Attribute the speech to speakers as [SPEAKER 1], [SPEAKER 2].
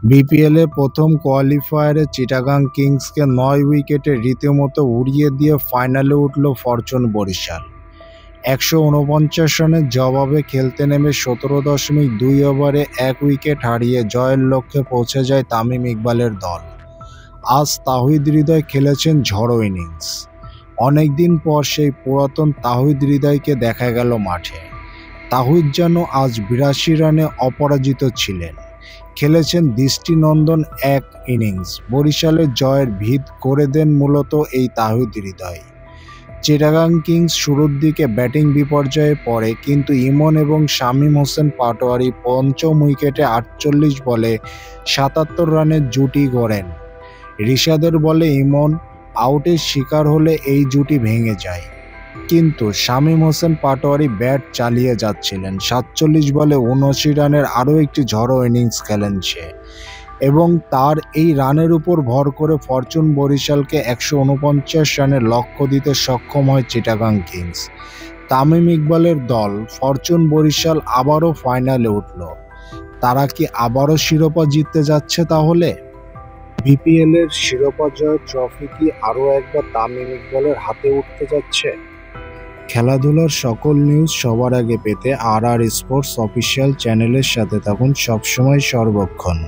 [SPEAKER 1] বিপিএলে প্রথম কোয়ালিফায়ারে চিটাগাং কিংসকে ৯ উইকেটে রীতিমতো উড়িয়ে দিয়ে ফাইনালে উঠল ফরচুন বরিশাল। ১৪৯ রানের জবাবে খেলতে নেমে ১৭.২ ওভারে ১ উইকেট হারিয়ে জয়ের লক্ষ্যে পৌঁছে যায় তামিম ইকবালের দল। আজ তাহিদ হৃদয় খেলেছেন ঝড়ো ইনিংস। অনেকদিন পর সেই পুরাতন তাহিদ হৃদয়কে দেখা গেল মাঠে। তাহিদ যেন আজ ৮২ রানে অপরাজিত ছিলেন। খেলেছেন দৃষ্টিনন্দন এক ইনিংস। বরিশালের জয়ের ভিত করে দেন মূলত এই তাহিদ হৃদয়। চিটাগাং কিংস শুরুর দিকে ব্যাটিং বিপর্যয়ে পড়ে, কিন্তু ইমন এবং শামীম হোসেন পাটোয়ারি পঞ্চম উইকেটে ৪৮ বলে ৭৭ রানের জুটি গড়েন। রিশাদের বলে ইমন আউটের শিকার হলে এই জুটি ভেঙে যায়, কিন্তু শামীম হোসেন পাটোয়ারি ব্যাট চালিয়ে যাচ্ছিলেন। ৪৭ বলে ৭৯ রানের আরও একটি ঝড়ো ইনিংস খেলেন সে, এবং তার এই রানের উপর ভর করে ফরচুন বরিশালকে ১৪৯ রানের লক্ষ্য দিতে সক্ষম হয় চিটাগাং কিংস। তামিম ইকবালের দল ফরচুন বরিশাল আবারও ফাইনালে উঠল। তারা কি আবারও শিরোপা জিততে যাচ্ছে তাহলে? বিপিএলের শিরোপা জয়ের ট্রফি কি আরও একবার তামিম ইকবালের হাতে উঠতে যাচ্ছে? খেলাধুলার সকল নিউজ সবার আগে পেতে আর স্পোর্টস অফিসিয়াল চ্যানেলের সাথে থাকুন সবসময় সর্বক্ষণ।